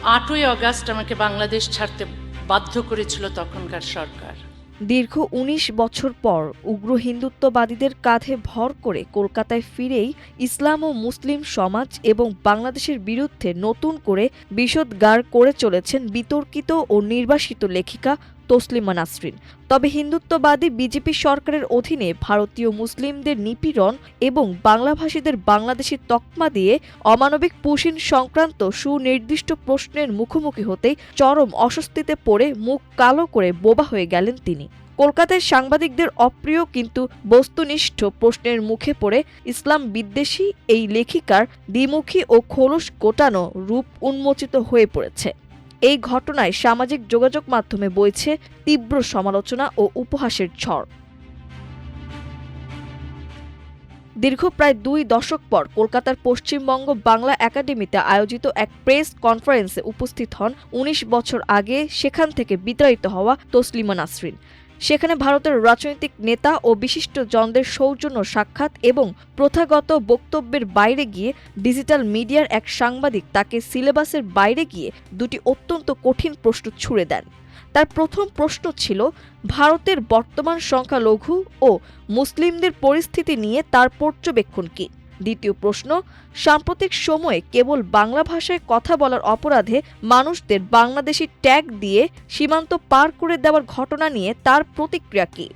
8ই August আমাকে বাংলাদেশ ছাড়তে বাধ্য করেছিল তখনকার সরকার। দীর্ঘ ১৯ বছর পর উগ্র হিন্দুত্ববাদীদের কাঁধে ভর করে কলকাতায় ফিরেই ইসলাম ও মুসলিম সমাজ এবং বাংলাদেশের বিরুদ্ধে নতুন করে বিষোদ্গার করে চলেছেন বিতর্কিত ও নির্বাসিত লেখিকা তসলিমা নাসরিন। তবে হিন্দুত্ববাদী বিজেপি সরকারের অধীনে ভারতীয় মুসলিমদের নিপীড়ন এবং বাংলাভাষীদের বাংলাদেশি তকমা দিয়ে অমানবিক পুশিন সংক্রান্ত সুনির্দিষ্ট প্রশ্নের মুখোমুখি হতেই চরম অস্বস্তিতে পড়ে মুখ কালো করে বোবা হয়ে গেলেন তিনি। কলকাতায় সাংবাদিকদের অপ্রিয় কিন্তু বস্তুনিষ্ঠ প্রশ্নের মুখে পড়ে ইসলাম বিদ্বেষী এই লেখিকার দ্বিমুখী ও খোলস গোটানো রূপ উন্মোচিত হয়ে পড়েছে। এই ঘটনায় সামাজিক যোগাযোগ মাধ্যমে বইছে তীব্র সমালোচনা ও উপহাসের ঝড়। দীর্ঘ প্রায় 2 দশক পর কলকাতার পশ্চিমবঙ্গ বাংলা একাডেমিতে আয়োজিত এক প্রেস কনফারেন্সে উপস্থিত হন ১৯ বছর আগে সেখান থেকে বিতাড়িত হওয়া তসলিমা নাসরিন। সেখানে ভারতের রাজনৈতিক নেতা ও বিশিষ্টজনদের সৌজন্য সাক্ষাৎ এবং প্রথাগত বক্তব্যের বাইরে গিয়ে ডিজিটাল মিডিয়ার এক সাংবাদিক তাকে সিলেবাসের বাইরে গিয়ে 2টি অত্যন্ত কঠিন প্রশ্ন ছুড়ে দেন। তার প্রথম প্রশ্ন ছিল ভারতের বর্তমান সংখ্যালঘু ও মুসলিমদের পরিস্থিতি নিয়ে তার পর্যবেক্ষণ কী। দ্বিতীয় প্রশ্ন, সাম্প্রতিক সময়ে কেবল বাংলা ভাষায় কথা বলার অপরাধে মানুষদের বাংলাদেশি ট্যাগ দিয়ে সীমান্ত পার করে দেওয়ার ঘটনা নিয়ে তার প্রতিক্রিয়া কী।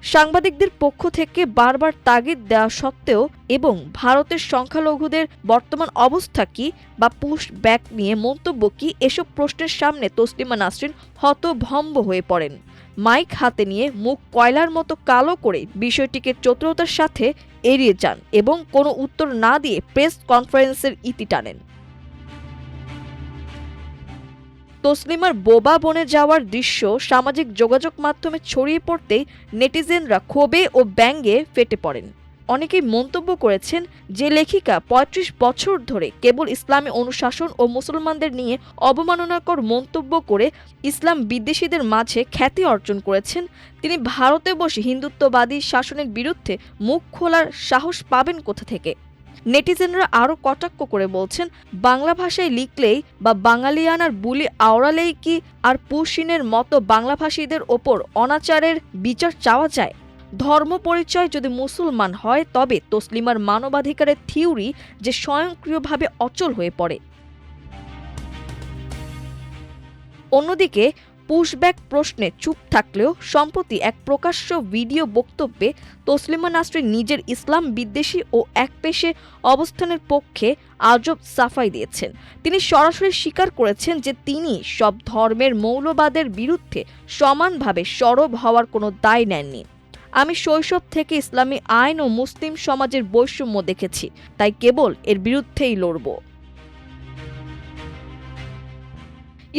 সাংবাদিকদের পক্ষ থেকে বারবার তাগিদ দেওয়া সত্ত্বেও এবং ভারতের সংখ্যালঘুদের বর্তমান অবস্থা কী বা পুশ ব্যাক নিয়ে মন্তব্য কী, এসব প্রশ্নের সামনে তসলিমা নাসরিন হতভম্ব হয়ে পড়েন। মাইক হাতে নিয়ে মুখ কয়লার মতো কালো করে বিষয়টিকে চতুরতার সাথে এড়িয়ে যান এবং কোনো উত্তর না দিয়ে প্রেস কনফারেন্সের ইতি টানেন। তসলিমার বোবা বনে যাওয়ার দৃশ্য সামাজিক যোগাযোগ মাধ্যমে ছড়িয়ে পড়তেই নেটিজেনরা ক্ষোভে ও ব্যঙ্গে ফেটে পড়েন। অনেকেই মন্তব্য করেছেন যে লেখিকা ৩৫ বছর ধরে কেবল ইসলামী অনুশাসন ও মুসলমানদের নিয়ে অবমাননাকর মন্তব্য করে ইসলাম বিদ্বেষীদের মাঝে খ্যাতি অর্জন করেছেন, তিনি ভারতে বসে হিন্দুত্ববাদী শাসনের বিরুদ্ধে মুখ খোলার সাহস পাবেন কোথা থেকে। নেটিজেনরা আরও কটাক্ষ করে বলছেন, বাংলা ভাষায় লিখলেই বা বাঙালিয়ানার বুলি আওড়ালেই কি আর পুশিনের মতো বাংলাভাষীদের ওপর অনাচারের বিচার চাওয়া যায়? ধর্ম পরিচয় যদি মুসলমান হয় তবে তসলিমার মানবাধিকারের থিওরি যে স্বয়ংক্রিয়ভাবে অচল হয়ে পড়ে। অন্যদিকে পুশব্যাক প্রশ্নে চুপ থাকলেও সম্প্রতি এক প্রকাশ্য ভিডিও বক্তব্যে তসলিমা নাসরিন নিজের ইসলাম বিদ্বেষী ও একপেশে অবস্থানের পক্ষে আজব সাফাই দিয়েছেন। তিনি সরাসরি স্বীকার করেছেন যে তিনি সব ধর্মের মৌলবাদের বিরুদ্ধে সমানভাবে সরব হওয়ার কোনো দায় নেননি। আমি শৈশব থেকে ইসলামী আইন ও মুসলিম সমাজের বৈষম্য দেখেছি, তাই কেবল এর বিরুদ্ধেই লড়ব।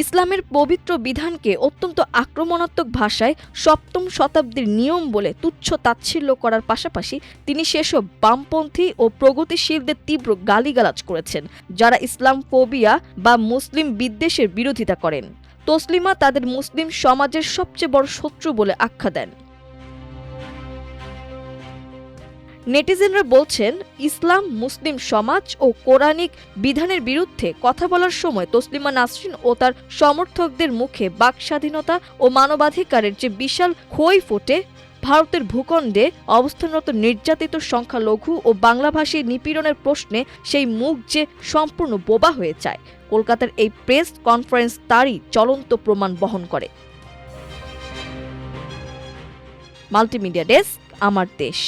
ইসলামের পবিত্র বিধানকে অত্যন্ত আক্রমণাত্মক ভাষায় ৭ম শতাব্দীর নিয়ম বলে তুচ্ছ তাচ্ছিল্য করার পাশাপাশি তিনি সেসব বামপন্থী ও প্রগতিশীলদের তীব্র গালিগালাজ করেছেন যারা ইসলাম ফোবিয়া বা মুসলিম বিদ্বেষের বিরোধিতা করেন। তসলিমা তাদের মুসলিম সমাজের সবচেয়ে বড় শত্রু বলে আখ্যা দেন। নেটিজেনরা বলছেন, ইসলাম, মুসলিম সমাজ ও কোরআনিক বিধানের বিরুদ্ধে কথা বলার সময় তসলিমা নাসরিন ও তার সমর্থকদের মুখে বাকস্বাধীনতা ও মানবাধিকারের যে বিশাল ক্ষয় ফোটে, ভারতের ভূখণ্ডে অবস্থানরত নির্যাতিত সংখ্যালঘু ও বাংলাভাষী নিপীড়নের প্রশ্নে সেই মুখ যে সম্পূর্ণ বোবা হয়ে যায়, কলকাতার এই প্রেস কনফারেন্স তারই জ্বলন্ত প্রমাণ বহন করে। মাল্টিমিডিয়া ডেস্ক, আমার দেশ।